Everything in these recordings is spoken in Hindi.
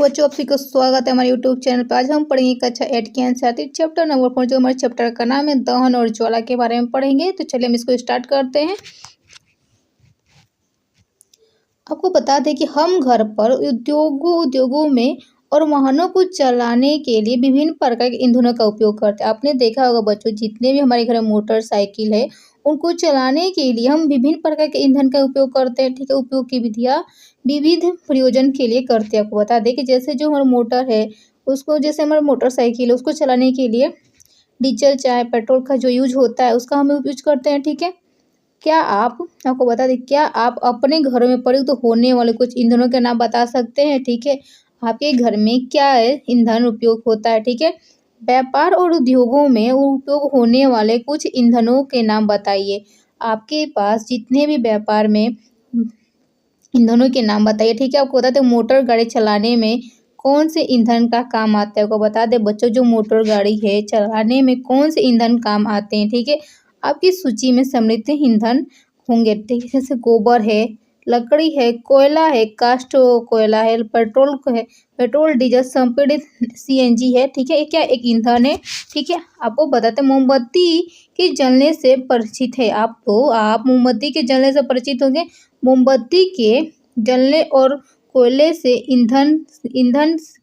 बच्चों, आप सभी का स्वागत है हमारे यूट्यूब चैनल पर। आज हम पढ़ेंगे कक्षा 8 के एनसीईआरटी चैप्टर नंबर 4, जो हमारे चैप्टर का नाम है दहन और ज्वाला के बारे में पढ़ेंगे। तो चलिए हम इसको स्टार्ट करते हैं। आपको बता दें कि हम घर पर उद्योगों में और वाहनों को चलाने के लिए विभिन्न प्रकार के ईंधनों का उपयोग करते हैं। आपने देखा होगा बच्चों, जितने भी हमारे घर में मोटरसाइकिल है उनको चलाने के लिए हम विभिन्न प्रकार के ईंधन का उपयोग करते हैं। ठीक है, उपयोग की विधियाँ विविध प्रयोजन के लिए करते हैं। आपको बता दें कि जैसे जो हमारा मोटर है उसको, जैसे हमारा मोटरसाइकिल है उसको चलाने के लिए डीजल चाहे पेट्रोल का जो यूज होता है उसका हम यूज करते हैं। ठीक है, आपको बता दें, क्या आप अपने घरों में प्रयुक्त होने वाले कुछ ईंधनों के नाम बता सकते हैं? ठीक है, आपके घर में क्या है ईंधन उपयोग होता है? ठीक है, व्यापार और उद्योगों में उपयोग होने वाले कुछ ईंधनों के नाम बताइए। आपके पास जितने भी व्यापार में ईंधनों के नाम बताइए। ठीक है, आपको बता दें मोटर गाड़ी चलाने में कौन से ईंधन का काम आता है। आपको बता दें बच्चों, जो मोटर गाड़ी है चलाने में कौन से ईंधन काम आते हैं। ठीक है, आपकी सूची में सम्मिलित ईंधन होंगे। ठीक है, जैसे गोबर है, लकड़ी है, कोयला है, कास्ट कोयला है, पेट्रोल डीजल संपीड़ित सीएनजी है। ठीक है, ये क्या एक ईंधन है। ठीक है, आपको बताते मोमबत्ती के जलने से परिचित है आप, तो आप मोमबत्ती के जलने से परिचित होंगे। मोमबत्ती के जलने और कोयले से ईंधन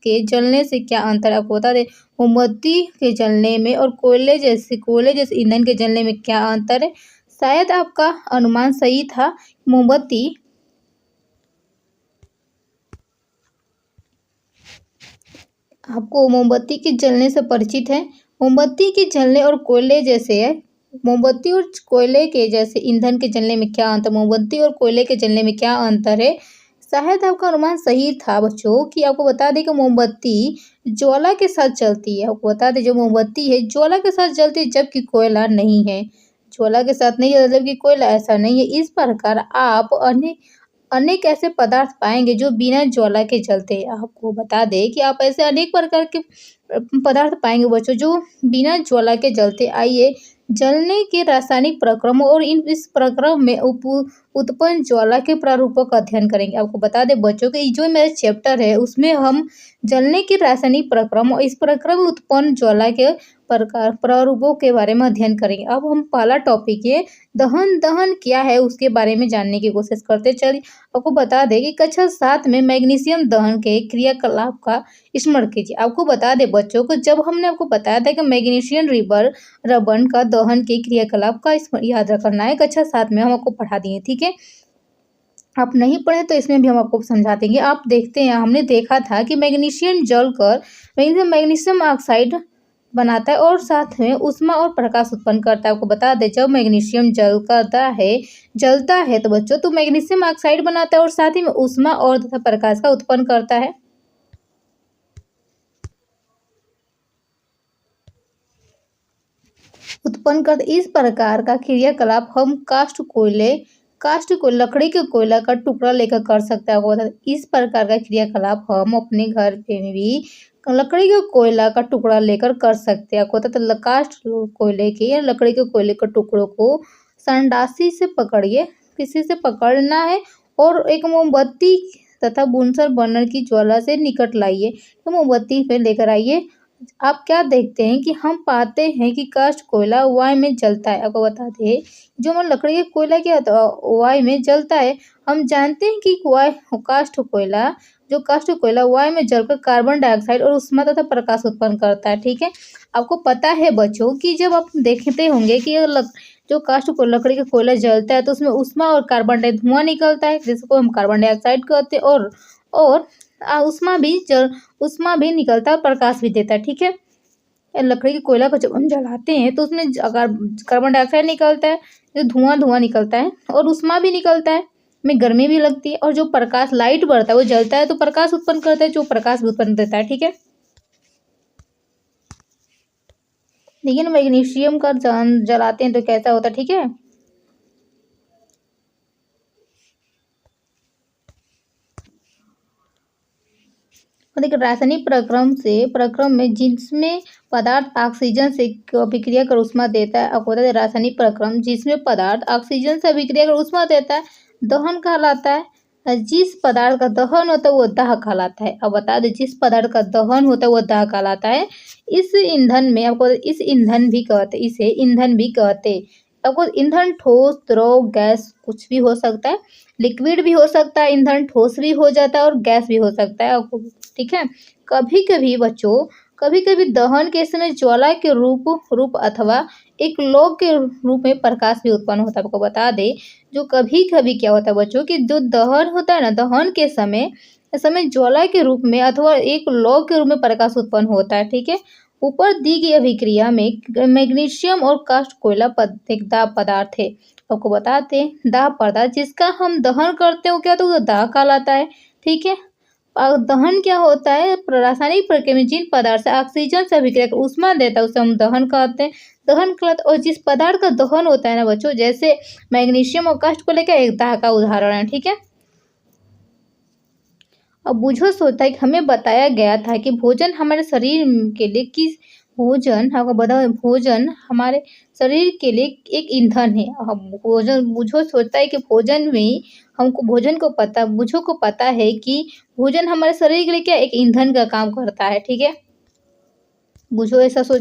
के जलने से क्या अंतर है? आपको बता दें मोमबत्ती के जलने में और कोयले जैसे ईंधन के जलने में क्या अंतर है। शायद आपका अनुमान सही था। मोमबत्ती आपको मोमबत्ती के जलने से परिचित है। मोमबत्ती के जलने और कोयले जैसे है, मोमबत्ती और कोयले के जैसे ईंधन के जलने में क्या अंतर, मोमबत्ती और कोयले के जलने में क्या अंतर है। शायद आपका अनुमान सही था बच्चों। कि आपको बता दें कि मोमबत्ती ज्वाला के साथ जलती है। आपको बता दें जो मोमबत्ती है ज्वाला के साथ जलती है, जबकि कोयला नहीं है, ज्वाला के साथ नहीं जलती जबकि कोयला, ऐसा नहीं है। इस प्रकार आप अनेक ऐसे पदार्थ पाएंगे जो बिना ज्वाला के जलते हैं। आपको बता दें कि आप ऐसे अनेक प्रकार के पदार्थ पाएंगे बच्चों जो बिना ज्वाला के जलते। आइए जलने के रासायनिक प्रक्रम और इस प्रक्रम में उत्पन्न ज्वाला के प्रारूपों का अध्ययन करेंगे। आपको बता दें बच्चों कि जो मेरा चैप्टर है उसमें हम जलने के रासायनिक प्रक्रम और इस प्रक्रम में उत्पन्न ज्वाला के प्रकार प्रारूपों के बारे में अध्ययन करेंगे। अब हम पहला टॉपिक है दहन क्या है उसके बारे में जानने की कोशिश करते। चलिए आपको बता दें कि कक्षा 7 में मैग्नीशियम दहन के क्रियाकलाप का स्मरण कीजिए। आपको बता दें बच्चों को, जब हमने आपको बताया था कि मैग्नीशियम रबड़ का दहन के क्रियाकलाप का याद रखना है, कक्षा 7 में हम आपको पढ़ा दिए। ठीक है, आप नहीं पढ़े तो इसमें भी हम आपको समझा देंगे। आप देखते हैं, हमने देखा था कि मैग्नीशियम जलकर मैग्नीशियम ऑक्साइड बनाता है और साथ में ऊष्मा और प्रकाश उत्पन्न करता है। आपको बता दें जब मैग्नीशियम जलता है तो बच्चों तो मैग्नीशियम ऑक्साइड बनाता है और साथ ही में ऊष्मा और तथा प्रकाश का उत्पन्न करता है। इस प्रकार का क्रियाकलाप हम लकड़ी के कोयला का टुकड़ा लेकर कर सकते हैं। इस प्रकार का क्रियाकलाप हम अपने घर पे में भी लकड़ी के कोयला का टुकड़ा लेकर कर सकते हैं। आपको तो कास्ट कोयले के या लकड़ी के कोयले के टुकड़ों को संडासी से पकड़िए, किसी से पकड़ना है और एक मोमबत्ती तथा बुनसर बर्नर की ज्वाला से निकट लाइए। तो मोमबत्ती पे लेकर आइए। आप क्या देखते हैं कि हम पाते हैं कि कास्ट कोयला वायु में जलता है। आपको बता दें जो हम लकड़ी के कोयला के वायु में जलता है। हम जानते हैं कि कास्ट कोयला वायु में जलकर कार्बन डाइऑक्साइड और ऊष्मा तथा प्रकाश उत्पन्न करता है। ठीक है, आपको पता है बच्चों कि जब आप देखते होंगे कि जो लकड़ी का कोयला जलता है तो उसमें ऊष्मा और कार्बन डाइऑक्साइड धुआं निकलता है, जिसको हम कार्बन डाइऑक्साइड कहते हैं, और ऊष्मा भी निकलता है, प्रकाश भी देता है। ठीक है, लकड़ी के कोयला को जब हम जलाते हैं तो उसमें कार्बन डाइऑक्साइड निकलता है, जो धुआं निकलता है और ऊष्मा भी निकलता है, में गर्मी भी लगती है, और जो प्रकाश लाइट बढ़ता है वो जलता है तो प्रकाश उत्पन्न करता है, जो प्रकाश भी उत्पन्न देता है। ठीक है, लेकिन मैग्नीशियम का जलाते हैं तो कैसा होता है। ठीक है, देखिए रासायनिक प्रक्रम में जिसमें पदार्थ ऑक्सीजन से अभिक्रिया कर ऊष्मा देता है। आपको बता दें रासायनिक प्रक्रम जिसमें पदार्थ ऑक्सीजन से अभिक्रिया कर ऊष्मा देता है दहन कहलाता है। जिस पदार्थ का दहन होता है वो दाह कहलाता है। अब बता दें, जिस पदार्थ का दहन होता है वो दाह कहलाता है। इस ईंधन में आपको इस ईंधन भी कहते, इसे ईंधन भी कहते। आपको ईंधन ठोस, द्रव, गैस कुछ भी हो सकता है। लिक्विड भी हो सकता है, ईंधन ठोस भी हो जाता है और गैस भी हो सकता है आपको, ठीक है। कभी कभी बच्चों, कभी कभी दहन के समय ज्वाला के रूप अथवा एक लौ के रूप में प्रकाश भी उत्पन्न होता है। आपको बता दें, जो कभी कभी क्या होता है बच्चों कि जो दहन होता है ना, दहन के समय ज्वाला के रूप में अथवा एक लौ के रूप में प्रकाश उत्पन्न होता है, ठीक है। ऊपर दी गई अभिक्रिया में मैग्नीशियम और कास्ट कोयला एक दाह पदार्थ है। आपको बताते हैं, दाह पदार्थ जिसका हम दहन करते हो क्या, तो वो दाह कहलाता है, ठीक है। और दहन क्या होता है, रासायनिक प्रक्रिया में जिन पदार्थ से ऑक्सीजन से अभिक्रिया कर ऊष्मा देता है उसे हम दहन कहते हैं। दहन कहलाता, और जिस पदार्थ का दहन होता है ना बच्चों, जैसे मैग्नीशियम और कास्ट को लेकर एक दाह का उदाहरण है, ठीक है। अब बुझो सोचता है कि हमें बताया गया था कि भोजन हमारे शरीर के लिए किस भोजन आपको बता, भोजन हमारे शरीर के लिए एक ईंधन है। हम भोजन, बुझो सोचता है कि भोजन में हमको भोजन को पता, बुझो को पता है कि भोजन हमारे शरीर के लिए क्या एक ईंधन का काम करता है, ठीक है। बुझो ऐसा सोच,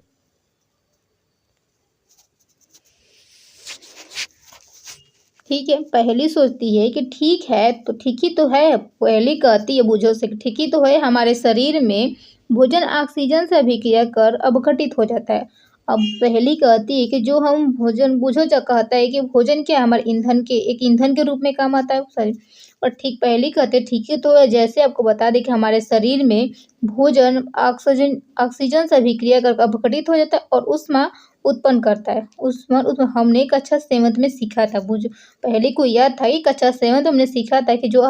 ठीक है। पहली सोचती है कि ठीक है, तो ठीक ही तो है। पहली कहती है बुझो से, ठीक ही तो है, हमारे शरीर में भोजन ऑक्सीजन से अभिक्रिया कर अपघटित हो जाता है। अब पहली कहती है कि जो हम भोजन, बुझो जो कहता है कि भोजन क्या है, हमारे ईंधन के एक ईंधन के रूप में काम आता है शरीर। और ठीक पहली कहते हैं ठीक ही तो है, जैसे आपको बता दें कि हमारे शरीर में भोजन ऑक्सीजन ऑक्सीजन से अभिक्रिया कर अपघटित हो जाता है और ऊष्मा उत्पन्न करता है। ऊष्मा हमने कक्षा 7 में सीखा था, बुझो पहले को याद था कि कक्षा 7 में हमने सीखा था कि जो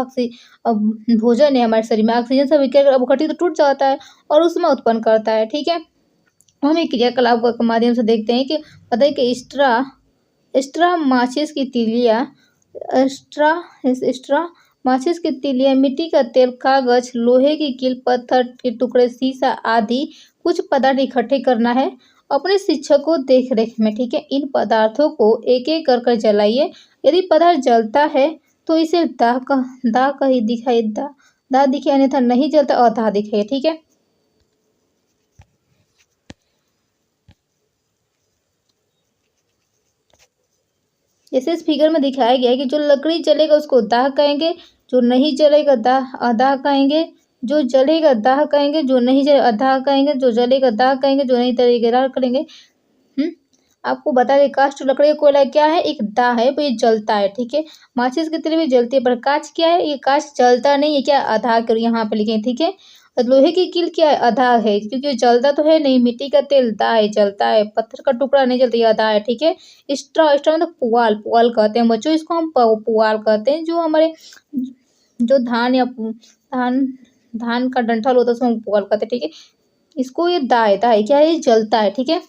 भोजन है हमारे शरीर में ऑक्सीजन से अभिक्रिया अपघटित तो टूट जाता है और ऊष्मा उत्पन्न करता है, ठीक है। हम एक क्रियाकलाप के माध्यम से देखते हैं कि पता है कि स्ट्रा माचिस की तीलियां, स्ट्रा माचिस की तीलियां, मिट्टी का तेल, कागज, लोहे की कील, पत्थर के टुकड़े, शीशा आदि कुछ पदार्थ इकट्ठे करना है अपने शिक्षक को देख रेख में, ठीक है। इन पदार्थों को एक एक कर जलाइए। यदि पदार्थ जलता है तो इसे दाह का ही दिखाई, दाह दिखे, अन्यथा नहीं जलता अदाह दिखाइए, ठीक है। जैसे इस फिगर में दिखाया गया है कि जो लकड़ी जलेगा उसको दाह कहेंगे, जो नहीं जलेगा दाह अदाह कहेंगे, जो जलेगा दाह कहेंगे, जो नहीं जलेगा अदाह कहेंगे, जो जलेगा दाह कहेंगे, जो नहीं जलेगा दाह करेंगे। आपको बता दें, काष्ठ लकड़ी का कोयला क्या है, एक दाह है, तो ये जलता है, ठीक है। माचिस की तीली भी जलती है, पर कांच क्या है, ये कांच जलता नहीं है, क्या अदाह कर यहाँ पे लिखे, ठीक है। और लोहे की कील क्या है, अदाह है, क्योंकि जलता तो है नहीं। मिट्टी का तेल दाह है, जलता है। पत्थर का टुकड़ा नहीं जलता, ये अदाह है, ठीक है। स्ट्रा मतलब पुआल, पुआल कहते हैं बच्चों, इसको हम पुआल कहते हैं। जो हमारे जो धान या धान धान का डंठल होता है उसको हम पुआल कहते हैं, ठीक है। इसको ये दाह है क्या है, ये जलता है, ठीक है।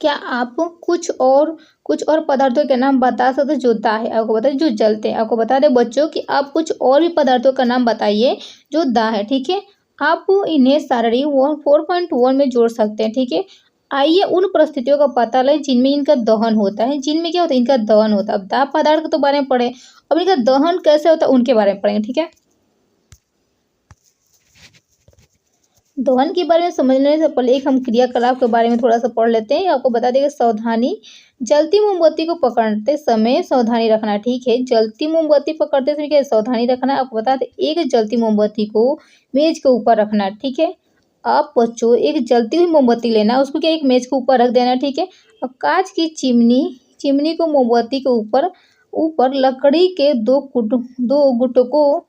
क्या आप कुछ और पदार्थों के नाम बता सकते हैं जो दाह है, आपको बता दें जो जलते हैं। आपको बता दें बच्चों कि आप कुछ और भी पदार्थों का नाम बताइए जो दाह है, ठीक है। आप इन्हें सारणी 4.1 में जोड़ सकते हैं, ठीक है। आइए उन परिस्थितियों का पता लें जिनमें इनका दहन होता है। जिनमें क्या होता है, इनका दहन होता है। अब दाह पदार्थ के तो बारे में पढ़े, अब इनका दहन कैसे होता है उनके बारे में पढ़ेंगे, ठीक है। दहन के बारे में समझने से पहले एक हम क्रियाकलाप के बारे में थोड़ा सा पढ़ लेते हैं। आपको बता दें, सावधानी, जलती मोमबत्ती को पकड़ते समय सावधानी रखना, ठीक है। जलती मोमबत्ती पकड़ते समय क्या सावधानी रखना है, आपको बता दें, एक जलती मोमबत्ती को मेज के ऊपर रखना, ठीक है। आप बच्चों एक जलती हुई मोमबत्ती लेना, उसको क्या एक मेज के ऊपर रख देना, ठीक है। अब कांच की चिमनी को मोमबत्ती के ऊपर ऊपर लकड़ी के दो गुटकों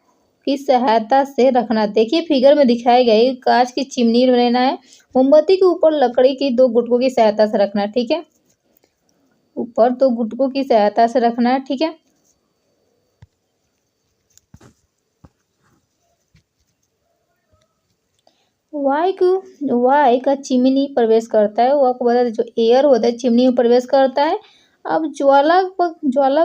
की सहायता से रखना। देखिए फिगर में दिखाया गया है, कांच की चिमनी लेना है, मोमबत्ती के ऊपर लकड़ी की दो गुटकों की सहायता से रखना है, ठीक है। ऊपर दो गुटकों की सहायता से रखना है, ठीक है। वायु का चिमनी प्रवेश करता है, वो आपको बता दें जो एयर होता है चिमनी में प्रवेश करता है। अब ज्वाला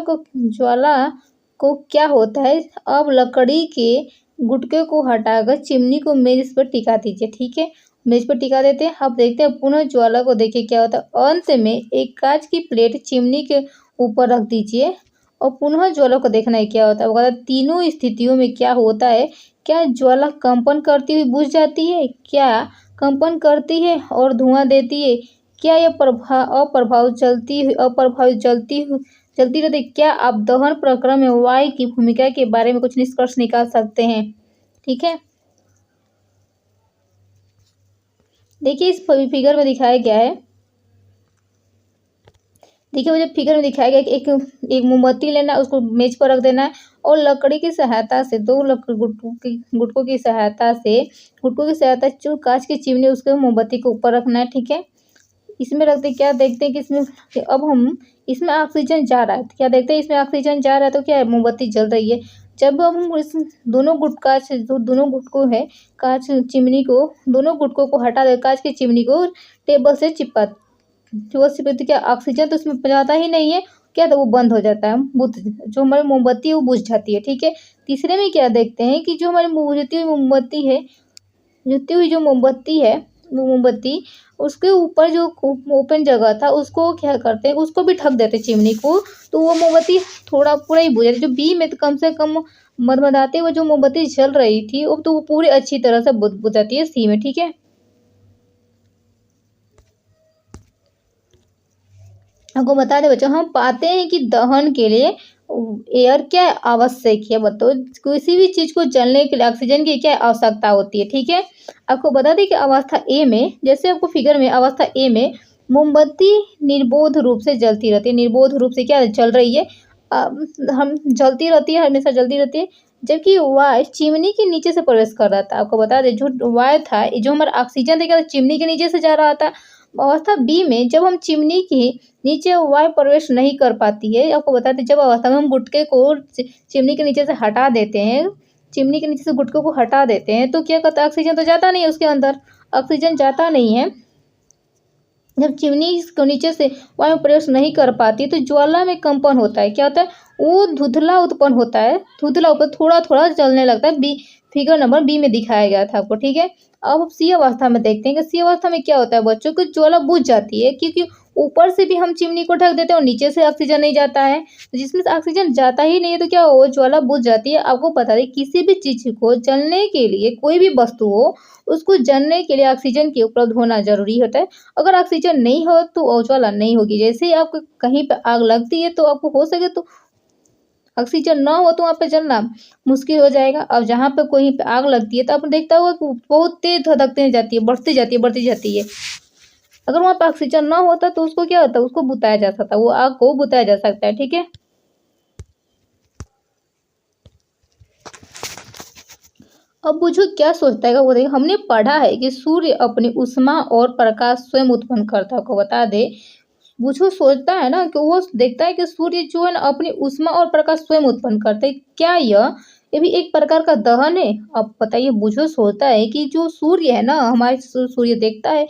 को क्या होता है, अब लकड़ी के गुटके को हटाकर चिमनी को मेज पर टिका दीजिए, ठीक है। मेज पर टिका देते हैं। अब देखते हैं पुनः ज्वाला को, देखिए क्या होता है। अंत में एक कांच की प्लेट चिमनी के ऊपर रख दीजिए और पुनः ज्वाला को देखना है क्या होता है। वो कहता है तीनों स्थितियों में क्या होता है, क्या ज्वाला कंपन करती हुई बुझ जाती है, क्या कंपन करती है और धुआं देती है, क्या यह अप्रभावित चलती रहती है। क्या आप दहन प्रक्रिया में वायु की भूमिका के बारे में कुछ निष्कर्ष निकाल सकते हैं। ठीक है, देखिए इस फिगर में दिखाया गया है। देखिए मुझे फिगर में दिखाया गया कि एक मोमबत्ती लेना है, उसको मेज पर रख देना है और लकड़ी की सहायता से गुटकों की सहायता जो कांच की चिमनी उसके मोमबत्ती के ऊपर रखना है। ठीक है, इसमें रखते क्या देखते हैं कि इसमें अब हम इसमें ऑक्सीजन जा रहा है। क्या देखते हैं इसमें ऑक्सीजन जा रहा है तो क्या है, मोमबत्ती जल रही है। जब हम इस दोनों गुटकों है कांच चिमनी को दोनों गुटकों को हटा दे, कांच की चिमनी को टेबल से चिपका जो सिपकती, क्या ऑक्सीजन तो उसमें जाता ही नहीं है, क्या तो वो बंद हो जाता है, जो हमारी मोमबत्ती है वो बुझ जाती है। ठीक है, तीसरे में क्या देखते हैं कि जो हमारी बुझती हुई मोमबत्ती है वो मोमबत्ती उसके ऊपर जो ओपन जगह था उसको क्या करते हैं, उसको भी ढक देते हैं चिमनी को, तो वो मोमबत्ती थोड़ा पूरा ही बुझ जाती है। जो बी में तो कम से कम मदमदाते हुए जो मोमबत्ती जल रही थी वो तो वो पूरी अच्छी तरह से बुझ जाती है सी में। ठीक है, आपको बता दें बच्चों, हम पाते हैं कि दहन के लिए एयर क्या आवश्यक है। बताओ किसी भी चीज को जलने के लिए ऑक्सीजन की क्या आवश्यकता होती है। ठीक है, आपको बता दें कि अवस्था ए में, जैसे आपको फिगर में अवस्था ए में मोमबत्ती निर्बोध रूप से जलती रहती है, निर्बोध रूप से क्या जल रही है, हम जलती रहती है, हमेशा जलती रहती है। जबकि वायु चिमनी के नीचे से प्रवेश कर रहा था। आपको बता दें जो वायु था, जो हमारा ऑक्सीजन था, चिमनी के नीचे से जा रहा था। अवस्था बी में जब हम चिमनी के नीचे वायु प्रवेश नहीं कर पाती है, आपको बताते हैं जब अवस्था में हम गुटके को चिमनी के नीचे से हटा देते हैं, चिमनी के नीचे से गुटके को हटा देते हैं तो क्या कहता है, ऑक्सीजन तो जाता नहीं है उसके अंदर, ऑक्सीजन जाता नहीं है। जब चिमनी को नीचे से वायु प्रवेश नहीं कर पाती तो ज्वाला में कंपन होता है। क्या होता है, वो धुंधला उत्पन्न होता है, धुंधला ऊपर थोड़ा थोड़ा जलने लगता है। बी फिगर नंबर बी में दिखाया गया था आपको। ठीक है, अब सी अवस्था में देखते हैं कि सी अवस्था में क्या होता है बच्चों को, ज्वाला बुझ जाती है क्योंकि ऊपर से भी हम चिमनी को ढक देते हैं और नीचे से ऑक्सीजन नहीं जाता है, तो जिसमें से ऑक्सीजन जाता ही नहीं है तो क्या हो, ज्वाला बुझ जाती है। आपको पता है किसी भी चीज को जलने के लिए, कोई भी वस्तु हो उसको जलने के लिए ऑक्सीजन की उपलब्ध होना जरूरी होता है। अगर ऑक्सीजन नहीं हो तो ज्वाला नहीं होगी। जैसे ही आपको कहीं पर आग लगती है तो आपको हो सके तो ऑक्सीजन ना हो तो वहाँ पे जलना मुश्किल हो जाएगा। अब जहाँ पे कोई पे आग लगती है तो आपने देखता होगा कि बहुत तेज धधकते जाती है, बढ़ती जाती है। अगर वहाँ पे ऑक्सीजन ना होता तो उसको क्या होता है, उसको बुताया जा सकता है, वो आग को बुताया जा सकता है। ठीक है, अब बुझो क्या सोचता है वो देखिए, हमने पढ़ा है कि सूर्य अपनी उष्मा और प्रकाश स्वयं उत्पन्न करता है। को बता दे बुझो सोचता है ना कि वो देखता है कि सूर्य जो है ना अपनी उष्मा और प्रकाश स्वयं उत्पन्न करते हैं। क्या ये भी एक प्रकार का दहन है। अब बताइए, बुझो सोचता है कि जो सूर्य है ना, हमारे सूर्य देखता है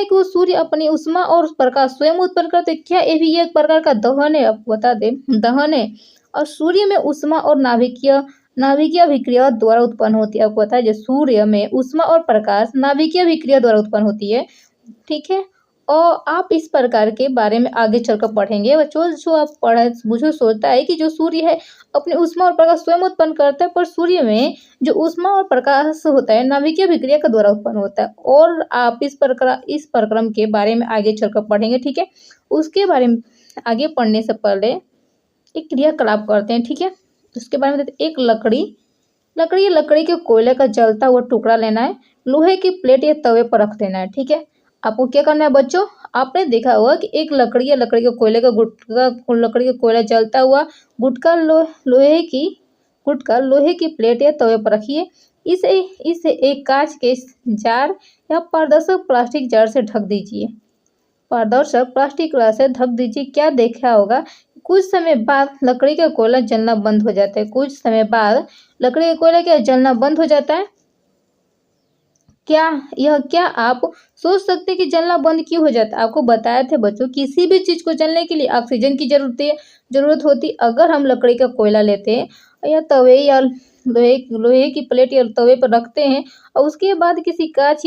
कि वो सूर्य अपनी उष्मा और प्रकाश स्वयं उत्पन्न करते हैं। क्या ये भी एक प्रकार का दहन है। अब बता दे दहन है। और सूर्य में उष्मा और नाभिकीय अभिक्रिया द्वारा उत्पन्न होती है। आपको पता है जो सूर्य में उष्मा और प्रकाश नाभिकीय अभिक्रिया द्वारा उत्पन्न होती है। ठीक है, और आप इस प्रकार के बारे में आगे चलकर पढ़ेंगे बच्चों। जो आप पढ़े मुझे सोचता है कि जो सूर्य है अपनी उष्मा और प्रकाश स्वयं उत्पन्न करता है, पर सूर्य में जो उष्मा और प्रकाश होता है नाभिकीय अभिक्रिया के द्वारा उत्पन्न होता है। और आप इस प्रक्रम के बारे में आगे चलकर पढ़ेंगे। ठीक है, उसके बारे में आगे पढ़ने से पहले एक क्रियाकलाप करते हैं। ठीक है, उसके बारे में एक लकड़ी के कोयले का जलता हुआ टुकड़ा लेना है, लोहे की प्लेट या तवे पर रख देना है। ठीक है, आपको क्या करना है बच्चों, आपने देखा होगा कि एक लकड़ी के कोयले का लकड़ी का कोयला जलता हुआ गुटका लोहे की प्लेट या तवे पर रखिए। इसे एक कांच के जार या पारदर्शक प्लास्टिक जार से ढक दीजिए। क्या देखा होगा, कुछ समय बाद लकड़ी का कोयला जलना बंद हो जाता है। कुछ समय बाद लकड़ी का कोयला क्या जलना बंद हो जाता है। क्या आप सोच सकते हैं कि जलना बंद क्यों हो जाता है। आपको बताया थे बच्चों, किसी भी चीज को जलने के लिए ऑक्सीजन की जरूरत होती। अगर हम लकड़ी का कोयला लेते हैं या तवे या लोहे लोहे की प्लेट या तवे पर रखते हैं और उसके बाद किसी काँच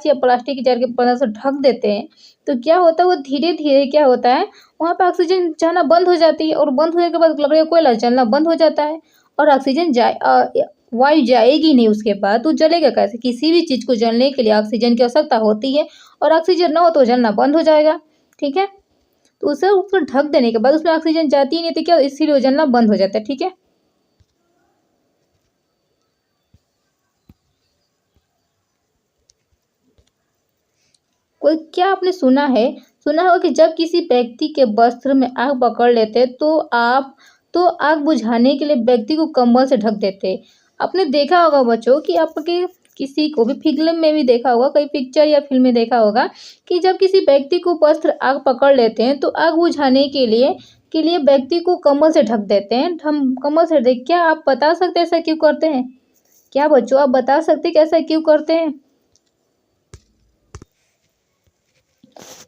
या प्लास्टिक की जार के पन्ना से ढक देते हैं, तो क्या होता है वो धीरे-धीरे क्या होता है, वहाँ पे ऑक्सीजन जाना बंद हो जाती है और बंद होने के बाद लकड़ी का कोयला जलना बंद हो जाता है और वायु जाएगी नहीं उसके बाद, तो जलेगा कैसे? किसी भी चीज़ को जलने के लिए ऑक्सीजन की आवश्यकता होती है और ऑक्सीजन ना हो तो जलना बंद हो जाएगा, ठीक है? तो उसे ऊपर ढक देने के बाद उसमें ऑक्सीजन जाती ही नहीं तो क्या इसीलिए वो जलना बंद हो जाता है, ठीक है? कोई क्या आपने सुना होगा कि जब किसी व्यक्ति के वस्त्र में आग पकड़ लेते तो आग बुझाने के लिए व्यक्ति को कंबल से ढक देते। आपने देखा होगा बच्चों कि आपके किसी को भी फ़िल्म में भी देखा होगा, कई पिक्चर या फ़िल्म में देखा होगा कि जब किसी व्यक्ति को वस्त्र आग पकड़ लेते हैं तो आग बुझाने के लिए व्यक्ति को कंबल से ढक देते हैं। हम कंबल से ढक क्या आप बता सकते हैं ऐसा क्यों करते हैं? क्या बच्चों आप बता सकते हैं कि ऐसा क्यों करते हैं?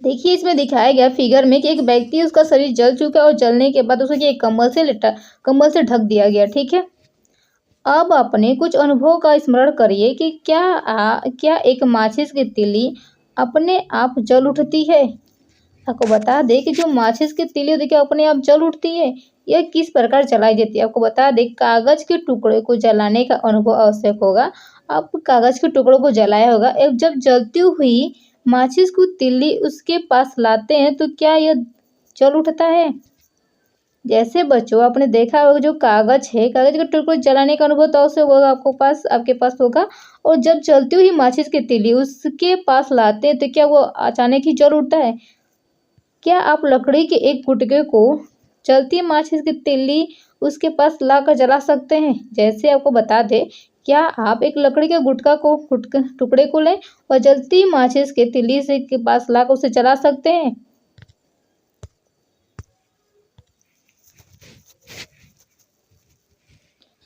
देखिए इसमें दिखाया गया फिगर में कि एक व्यक्ति उसका शरीर जल चुका है और जलने के बाद उसे एक कंबल से ढक दिया गया, ठीक है। अब अपने कुछ अनुभव का स्मरण करिए कि क्या एक माचिस की तीली अपने आप जल उठती है। आपको बता दें कि जो माचिस की तीली होती है क्या अपने आप जल उठती है, यह किस प्रकार जलाई जाती है। आपको बता दें कागज के टुकड़े को जलाने का अनुभव आवश्यक होगा। आप कागज के टुकड़ों को जलाया होगा एवं जब जलती हुई माचिस को तीली उसके पास लाते हैं तो क्या यह जल उठता है। जैसे बच्चों आपने देखा होगा जो कागज है, कागज के टुकड़े जलाने का अनुभव तो अवश्य होगा आपके पास होगा और जब जलती हुई माचिस की तीली उसके पास लाते हैं तो क्या वो अचानक ही जल उठता है। क्या आप लकड़ी के एक गुटके को जलती माचिस की तीली उसके पास लाकर जला सकते हैं। जैसे आपको बता दें क्या आप एक लकड़ी के टुकड़े को लें और जलती माचिस के तीली से के पास लाकर उसे जला सकते हैं।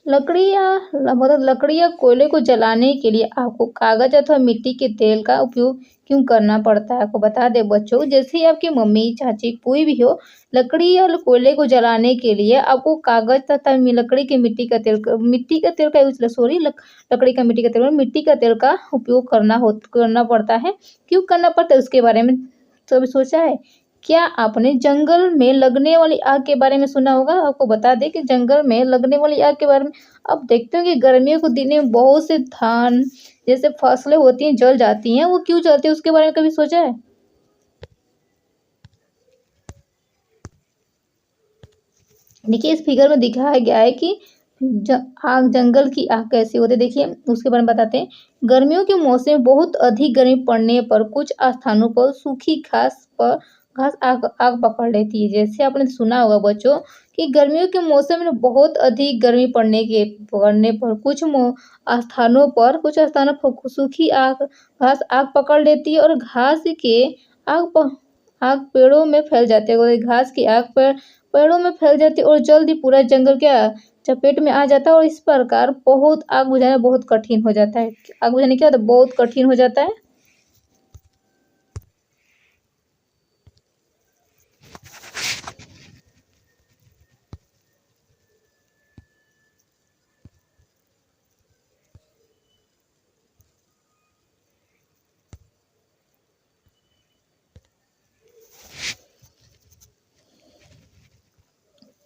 लकड़ी या कोयले को जलाने के लिए आपको कागज अथवा मिट्टी के तेल का उपयोग क्यों करना पड़ता है। आपको बता दें बच्चों जैसे ही आपकी मम्मी चाची कोई भी हो लकड़ी या कोयले को जलाने के लिए आपको कागज तथा लकड़ी के लकड़ी का मिट्टी का तेल का उपयोग करना पड़ता है। क्यों करना पड़ता है उसके बारे में कभी सोचा है। क्या आपने जंगल में लगने वाली आग के बारे में सुना होगा। आपको बता दें कि जंगल में लगने वाली आग के बारे में अब देखते हो कि गर्मियों के दिनों में बहुत से धान जैसे फसलें होती हैं जल जाती हैं, वो क्यों जलती है उसके बारे में कभी सोचा है। देखिए इस फिगर में दिखाया गया है कि जंगल की आग कैसी होती है। देखिए उसके बारे में बताते हैं। गर्मियों के मौसम में बहुत अधिक गर्मी पड़ने पर कुछ स्थानों पर सूखी घास आग पकड़ लेती है। जैसे आपने सुना होगा बच्चों कि गर्मियों के मौसम में बहुत अधिक गर्मी पड़ने पर कुछ स्थानों पर सूखी घास आग पकड़ लेती है और आग पेड़ों में फैल जाती है और घास की आग पर पेड़ों में फैल जाती है और जल्द ही पूरा जंगल क्या चपेट में आ जाता है और इस प्रकार बहुत आग बुझाना बहुत कठिन हो जाता है। आग बुझाने क्या होता है बहुत कठिन हो जाता है।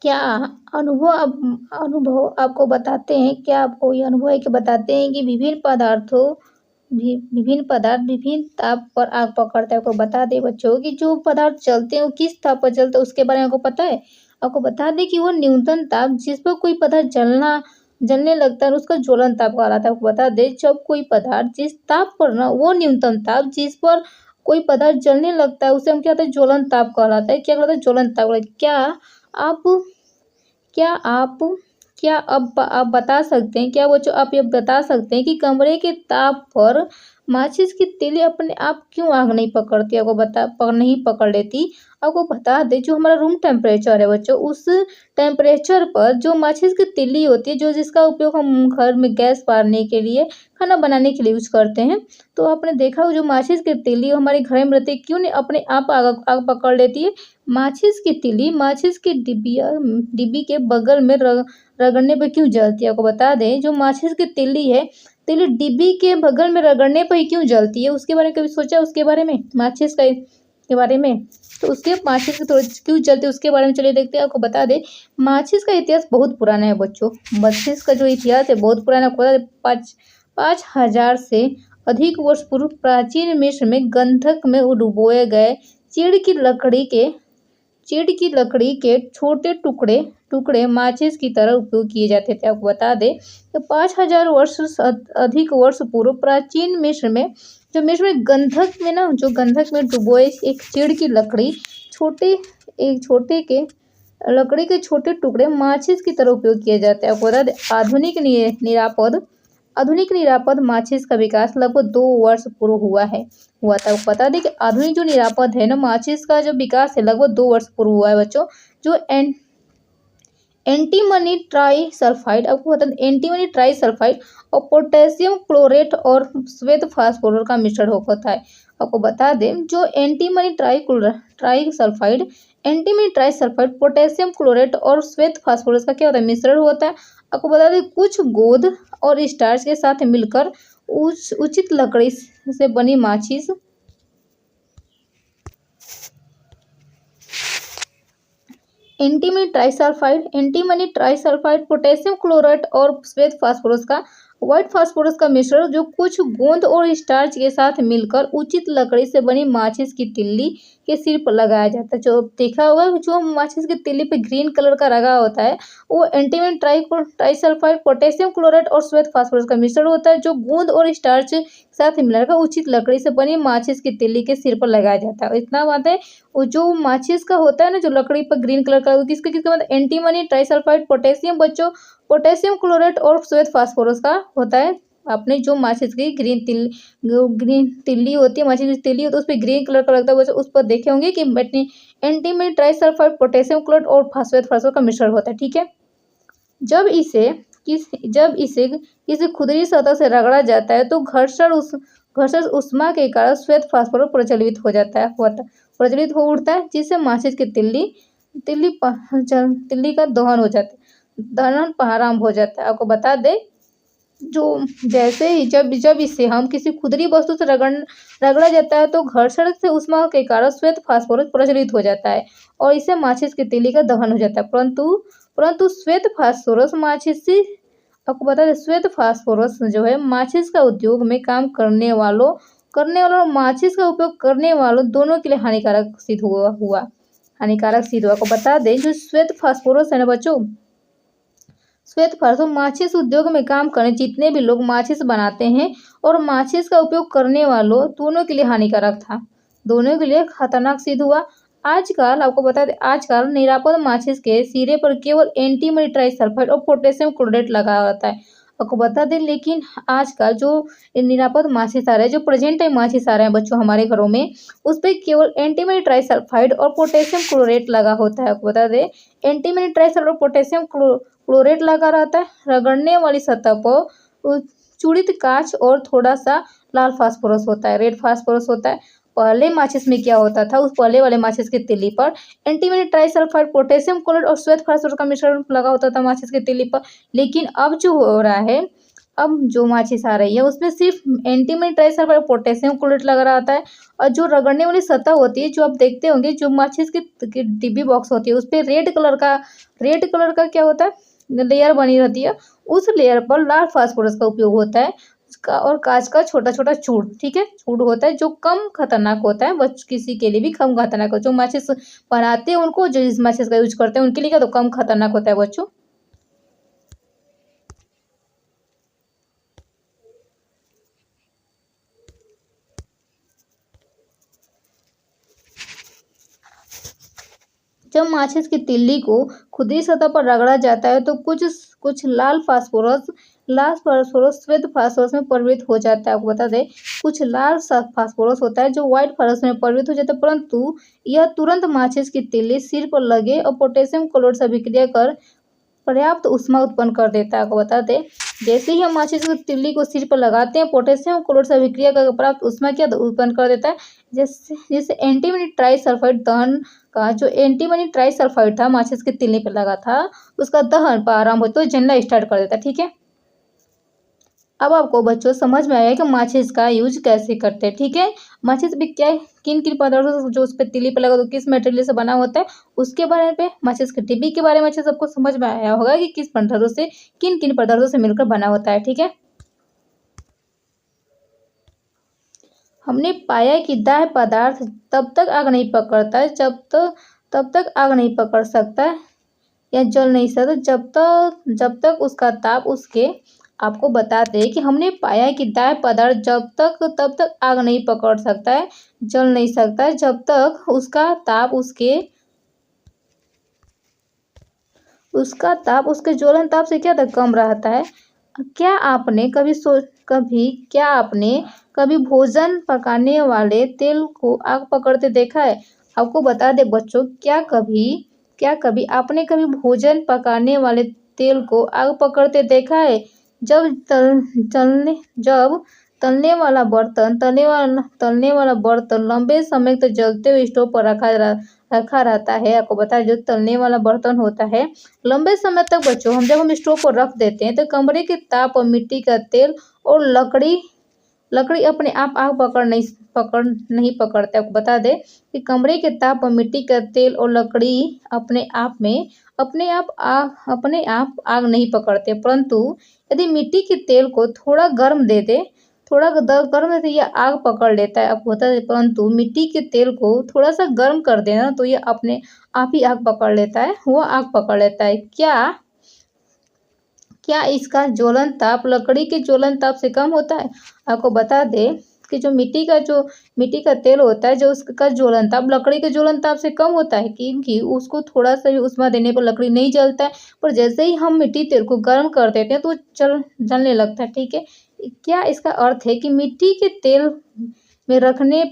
क्या अनुभव आपको बताते हैं क्या आपको ये अनुभव है कि बताते हैं कि विभिन्न पदार्थ विभिन्न ताप पर आग पकड़ता है। आपको बता दें बच्चों कि जो पदार्थ चलते हैं वो किस ताप पर चलते हैं उसके बारे में आपको पता है। आपको बता दें कि वो न्यूनतम ताप जिस पर कोई पदार्थ जलने लगता है उसका ज्वलन ताप कहलाता है। आपको बता दें जब कोई पदार्थ जिस ताप पर ना वो न्यूनतम ताप जिस पर कोई पदार्थ जलने लगता है उसे हम क्या कहते हैं ज्वलन ताप कहलाता है। क्या कहलाता है ज्वलन ताप। आप क्या आप क्या अब आप बता सकते हैं क्या बच्चों आप ये बता सकते हैं कि कमरे के ताप पर माचिस की तीली अपने आप क्यों आग नहीं पकड़ती, नहीं पकड़ लेती। आपको बता दें, जो हमारा रूम टेम्परेचर है बच्चों, उस टेम्परेचर पर जो माचिस की तीली होती है, जो जिसका उपयोग हम घर में गैस बारने के लिए, खाना बनाने के लिए यूज करते हैं, तो आपने देखा हो जो माचिस की तीली हमारे घर में रहती है, क्यों नहीं अपने आप आग आग पकड़ लेती है। माचिस की तीली माचिस की डिब्बी के बगल में रगड़ने पे क्यों जलती है। आपको बता दें, जो माचिस की तीली है, तीली डिब्बी के बगल में रगड़ने पर ही क्यों जलती है, उसके बारे में कभी सोचा, उसके बारे में, माचिस का के बारे में। तो उसके माचिस की थोड़ी क्यों जलती है उसके बारे में चलिए देखते हैं। आपको बता दें, माचिस का इतिहास बहुत पुराना है बच्चों। माचिस का जो इतिहास है बहुत पुराना। आपको बता दें, 5,000 से अधिक वर्ष पूर्व प्राचीन मिस्र में गंधक में डुबोए गए चीड़ की लकड़ी के छोटे टुकड़े टुकड़े माचिस की तरह उपयोग किए जाते थे। आपको बता दें, तो 5,000 वर्ष से अधिक वर्ष पूर्व प्राचीन मिस्र में, जो मिस्र में गंधक में डुबोए एक चीड़ की लकड़ी छोटे के लकड़ी के छोटे टुकड़े माचिस की तरह उपयोग किए जाते हैं। आपको बता दें, आधुनिक निरापद माचिस का विकास लगभग 2 वर्ष पूर्व हुआ था। बता दें कि आधुनिक जो निरापद है ना माचिस का जो विकास है, लगभग 2 वर्ष पूर्व हुआ है बच्चों। जो एंटीमनी ट्राई सल्फाइड, आपको बता दें, एंटीमनी ट्राई सल्फाइड और पोटेशियम क्लोरेट और श्वेत फास्फोरस का मिश्रण होता है। आपको बता दें, जो antimony try sulphide potassium chlorate और श्वेत फास्फोरस का क्या होता है, मिश्रण होता है। आपको बता दें, कुछ गोंद और स्टार्च के साथ मिलकर उचित लकड़ी से बनी माचिस एंटीमनी ट्राइसल्फाइड पोटेशियम क्लोराइड और श्वेत फास्फोरस का व्हाइट फास्फोरस का मिश्रण, जो कुछ गोंद और स्टार्च के साथ मिलकर उचित लकड़ी से बनी माचिस की तिल्ली के सिर पर लगाया जाता है। जो देखा होगा, जो माचिस की तिल्ली पे ग्रीन कलर का रंगा होता है, वो एंटीमनी ट्राइसल्फाइड पोटेशियम क्लोराइड और श्वेत फास्फोरस का मिश्रण होता है, जो गोंद और स्टार्च के साथ मिलाकर उचित लकड़ी से बनी माचिस की तिल्ली के सिर पर लगाया जाता है। इतना बात है, वो जो माचिस का होता है ना, जो लकड़ी पर ग्रीन कलर का, किसके किसके मतलब एंटीमनी ट्राइसल्फाइड पोटेशियम बच्चों, पोटेशियम क्लोराइड और श्वेत फास्फोरस का होता है। आपने जो माचिस की ग्रीन तिल्ली होती है, माचिस की तिल्ली होती है, उस पर ग्रीन कलर का लगता है बच्चों, उस पर देखे होंगे कि एंटीमनी ट्राइसल्फाइड पोटेशियम क्लोराइड और श्वेत फास्फोरस का मिश्रण होता है। ठीक है, जब इसे किसी खुरदरी सतह से रगड़ा जाता है, तो घर्षण ऊष्मा के कारण श्वेत फास्फोरस प्रज्वलित हो उठता है, जिससे माचिस की तिल्ली का दहन आरंभ हो जाता है। आपको बता दें, जो जैसे ही जब इसे हम किसी खुरदरी वस्तु से रगड़ा जाता है, तो घर्षण से ऊष्मा के कारण श्वेत फास्फोरस प्रज्वलित हो जाता है और इससे माचिस की तिल्ली का दहन हो जाता है। परंतु श्वेत फास्फोरस आपको बता दें, श्वेत फास्फोरस जो है माचिस का उद्योग में काम करने वालों और माचिस का उपयोग करने वालों दोनों के लिए हानिकारक सिद्ध हुआ। आपको बता दें, जो श्वेत फास्फोरस है ना बच्चों, श्वेत फास्फोरस माचिस उद्योग में काम करने जितने भी लोग माचिस बनाते हैं और माचिस का उपयोग करने वालों दोनों के लिए हानिकारक था, दोनों के लिए खतरनाक सिद्ध हुआ। आजकल निरापद माचिस के सिरे पर केवल एंटीमनी ट्राइसल्फाइड और पोटेशियम क्लोराइड लगा होता है। आपको बता दें, लेकिन आजकल जो निरापद माचिस आ रहे हैं, जो प्रेजेंट टाइम माचिस आ रहे हैं बच्चों हमारे घरों में, उस पर केवल एंटीमनी ट्राइसल्फाइड और पोटेशियम क्लोराइड लगा होता है। आपको बता दें, एंटीमनी ट्राइसल्फाइड और पोटेशियम क्लोराइड लगा रहता है। रगड़ने वाली सतह पर चूड़ित कांच और थोड़ा सा लाल फास्फोरस होता है, रेड फास्फोरस होता है। पहले माचिस में क्या होता था, उस पहले वाले माचिस की तिल्ली पर एंटीमनी ट्राइसल्फाइड पोटेशियम क्लोराइड और श्वेत फास्फोरस का मिश्रण लगा होता था माचिस की तिल्ली पर। लेकिन अब जो हो रहा है, अब जो माचिस आ रही है, उसमें सिर्फ एंटीमनी ट्राइसल्फाइड और पोटेशियम क्लोराइड लगा रहता है। और जो रगड़ने वाली सतह होती है, जो आप देखते होंगे, जो माचिस की डिब्बी बॉक्स होती है, उस पर रेड कलर का क्या होता है, लेयर बनी रहती है। उस लेयर पर लाल फास्फोरस का उपयोग होता है और कांच का छोटा छोटा चूड़, ठीक है, चूड़ होता है, जो कम खतरनाक होता है, किसी के लिए भी कम खतरनाक हो। जो माचिस बनाते हैं उनको, जो इस माचिस का यूज करते हैं उनके लिए क्या, तो कम खतरनाक होता है बच्चों। जब माचिस की तिल्ली को खुरदरी सतह पर रगड़ा जाता है, तो कुछ लाल फास्फोरस श्वेत फास्फोरस में परिवर्तित हो जाता है। आपको बता दें, कुछ लाल फास्फोरस होता है जो व्हाइट फास्फोरस में परिवर्तित हो जाता है, परंतु यह तुरंत माचिस की तीली सिर पर लगे और पोटेशियम क्लोराइड से अभिक्रिया कर पर्याप्त ऊष्मा उत्पन्न कर देता है। आपको बता दें, जैसे ही हम माचिस की तीली को सिर पर लगाते हैं, पोटेशियम क्लोराइड से अभिक्रिया कर पर्याप्त ऊष्मा क्या उत्पन्न कर देता है, जैसे जैसे एंटीमनी ट्राइसल्फाइड दहन का जो एंटीमनी ट्राइसल्फाइड था माचिस की तीली पर लगा था, उसका दहन प्रारंभ हो तो जलना स्टार्ट कर देता है। ठीक है, अब आपको बच्चों समझ में आया कि माचिस का यूज कैसे करते हैं। ठीक है, माचिस भी क्या है, किन किन पदार्थों से जो उस पर तीली पर लगा तो किस मटेरियल से बना होता है, उसके बारे में, माचिस के डिब्बी के बारे में अच्छे से सबको समझ में आया होगा कि किस पदार्थों से, किन किन पदार्थों से मिलकर बना होता है। ठीक है, हमने पाया कि दाह्य पदार्थ तब तक आग नहीं पकड़ता है तब तक आग नहीं पकड़ सकता है या जल नहीं सकता जब तक उसका ताप उसके। आपको बता दें कि हमने पाया है कि दाह्य पदार्थ तब तक आग नहीं पकड़ सकता है, जल नहीं सकता है, जब तक उसका ताप उसके ज्वलन ताप से क्या तक कम रहता है। क्या आपने कभी भोजन पकाने वाले तेल को आग पकड़ते देखा है। आपको बता दें बच्चों, क्या कभी आपने कभी भोजन पकाने वाले तेल को आग पकड़ते देखा है। जब तलने वाला बर्तन लंबे समय तक जलते हुए स्टोव पर रखा रहता है। आपको बता दें, जो तलने वाला बर्तन होता है लंबे समय तक बच्चों जब हम स्टोव पर रख देते हैं तो कमरे के ताप और मिट्टी का तेल और लकड़ी अपने आप आग नहीं पकड़ते। आपको बता दें कि कमरे के ताप और मिट्टी का तेल और लकड़ी अपने आप आग नहीं पकड़ते, परंतु यदि मिट्टी के तेल को थोड़ा गर्म दे दे यह आग पकड़ लेता है। आपको बता दें, परंतु मिट्टी के तेल को थोड़ा सा गर्म कर देना तो यह अपने आप ही आग पकड़ लेता है, वह आग पकड़ लेता है। क्या इसका ज्वलन ताप लकड़ी के ज्वलन ताप से कम होता है। आपको बता दें कि जो मिट्टी का तेल होता है, जो उसका ज्वलन ताप लकड़ी के ज्वलन ताप से कम होता है, क्योंकि उसको थोड़ा सा भी उष्मा देने पर लकड़ी नहीं जलता है, पर जैसे ही हम मिट्टी तेल को गर्म कर देते हैं तो जलने लगता है। ठीक है, क्या इसका अर्थ है कि मिट्टी के तेल में रखने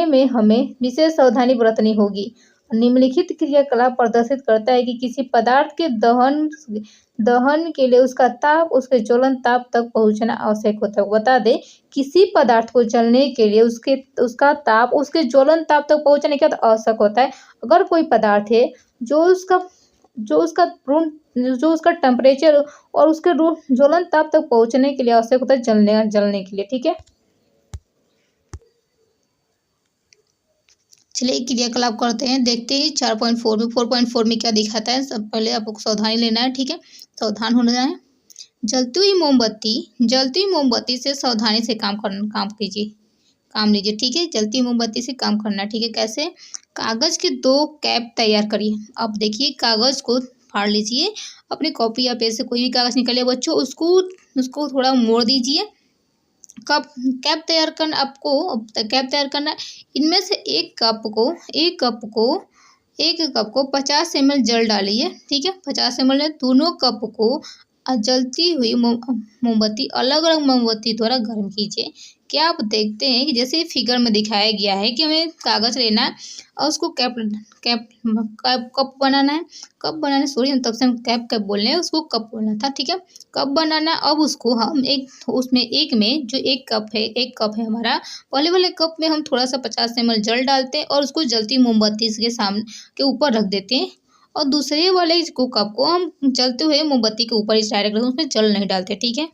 में हमें विशेष सावधानी बरतनी होगी। निम्नलिखित क्रियाकलाप प्रदर्शित करता है कि किसी पदार्थ के दहन के लिए उसका ताप उसके ज्वलन ताप तक पहुंचना आवश्यक होता है। बता दें, किसी पदार्थ को जलने के लिए उसका ताप उसके ज्वलन ताप तक पहुंचने के बाद आवश्यक होता है। अगर कोई पदार्थ है जो उसका टेम्परेचर और उसके ज्वलन ताप तक पहुंचने के लिए आवश्यक होता है जलने के लिए। ठीक है, चलिए क्रियाकलाप करते हैं, देखते हैं 4.4 में क्या दिखाता है। सब पहले आपको सावधानी लेना है। ठीक है, सावधान होना है। जलती हुई मोमबत्ती से सावधानी से काम लीजिए। ठीक है, जलती हुई मोमबत्ती से काम करना। ठीक है, कैसे, कागज के 2 कैप तैयार करिए। अब देखिए, कागज को फाड़ लीजिए, अपनी कॉपी या पेन से कोई भी कागज निकालिए बच्चों, उसको थोड़ा मोड़ दीजिए। कैप तैयार करना। इनमें से एक कप को 50 ml जल डालिए। ठीक है, 50 ml दोनों कप को जलती हुई मोमबत्ती अलग अलग मोमबत्ती द्वारा गर्म कीजिए। क्या आप देखते हैं कि जैसे फिगर में दिखाया गया है कि हमें कागज लेना है और उसको कप बनाना है। हम तब से हम कैप बोल रहे हैं, उसको कप बोलना था। ठीक है, कप बनाना। अब उसको हम एक कप है हमारा, पहले वाले कप में हम थोड़ा सा 50 ml जल डालते हैं और उसको जलती मोमबत्ती के सामने के ऊपर रख देते हैं, और दूसरे वाले कप को हम जलते हुए मोमबत्ती के ऊपर इस डायरेक्ट उसमें जल नहीं डालते। ठीक है,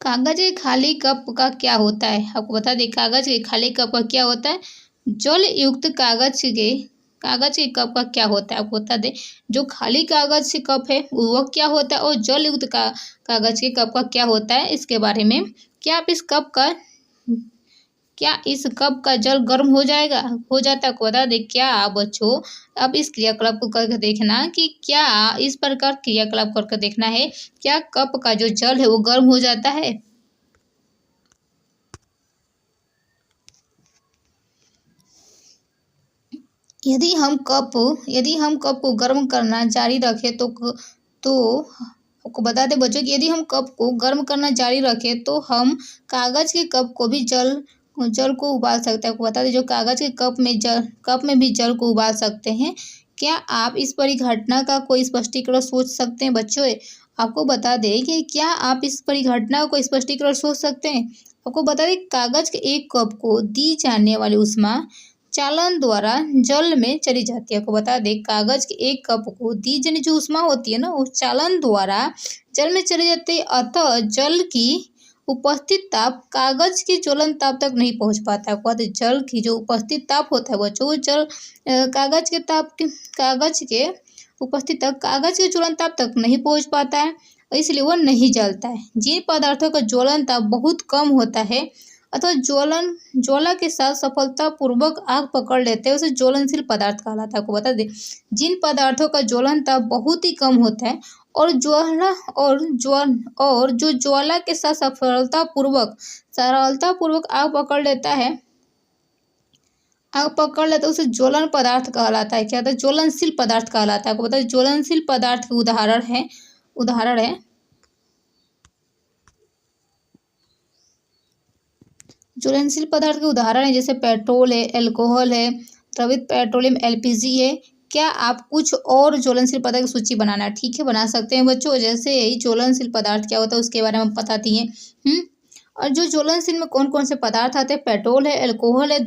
कागज के खाली कप का क्या होता है। आपको बता दें, कागज के खाली कप का क्या होता है। जल युक्त कागज के कप का क्या होता है। आपको बता दें, जो खाली कागज के कप है वह क्या होता है और जल युक्त कागज के कप का क्या होता है, इसके बारे में। क्या इस कप का जल गर्म हो जाता है। आपको बता दें, क्या बच्चों अब इस क्रियाकलाप को करके देखना कि क्या इस प्रकार क्रियाकलाप करके देखना है, क्या कप का जो जल है वो गर्म हो जाता है। यदि हम कप को गर्म करना जारी रखें तो आपको बता दें बच्चों कि यदि हम कप को गर्म करना जारी रखें तो हम कागज़ के कप को भी जल को उबाल सकते हैं। आपको बता दें जो कागज़ के कप में भी जल को उबाल सकते हैं। क्या आप इस परिघटना का कोई स्पष्टीकरण सोच सकते हैं बच्चों? आपको बता दें कि क्या आप इस परिघटना का कोई स्पष्टीकरण सोच सकते हैं? आपको बता दें कागज़ के एक कप को दी जाने वाली ऊष्मा चालन द्वारा जल में चली जाती है। आपको बता दें कागज़ के एक कप को दी जाने जो ऊष्मा होती है ना वो चालन द्वारा जल में चली जाती है। अतः जल की उपस्थित ताप कागज़ के ज्वलन ताप तक नहीं पहुंच पाता है। आपको बता दें जल की जो उपस्थित ताप होता है बच्चों वो कागज़ के उपस्थित तक कागज़ के ज्वलन ताप तक नहीं पहुंच पाता है और इसलिए वह नहीं जलता है। जिन पदार्थों का ज्वलन ताप बहुत कम होता है अथवा ज्वाला के साथ सफलतापूर्वक आग पकड़ लेते हैं उसे ज्वलनशील पदार्थ कहलाता है। आपको बता दें जिन पदार्थों का ज्वलन ताप बहुत ही कम होता है और जो ज्वाला के साथ सरलतापूर्वक आग पकड़ लेता है उसे ज्वलन पदार्थ कहलाता है। क्या होता है? ज्वलनशील पदार्थ कहलाता है। आपको बता दें ज्वलनशील पदार्थ के उदाहरण है ज्वलनशील पदार्थ के उदाहरण है जैसे पेट्रोल है, अल्कोहल है, द्रवित पेट्रोलियम एलपीजी है। क्या आप कुछ और ज्वलनशील पदार्थ की सूची बनाना है? ठीक है, बना सकते हैं बच्चों। जैसे यही ज्वलनशील पदार्थ क्या होता है उसके बारे में हम बताती हैं। और जो ज्वलनशील में कौन कौन से पदार्थ आते हैं? पेट्रोल है, अल्कोहल है,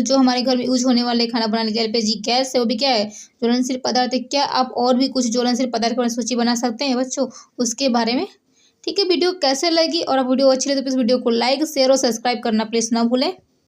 जो हमारे घर में यूज होने वाले खाना बनाने के एलपीजी गैस है वो भी क्या है? ज्वलनशील पदार्थ है। क्या आप और भी कुछ ज्वलनशील पदार्थ की सूची बना सकते हैं बच्चों उसके बारे में? ठीक है, वीडियो कैसे लगी और आप वीडियो अच्छी लगे तो प्लीज़ वीडियो को लाइक शेयर और सब्सक्राइब करना प्लीज़ ना भूलें।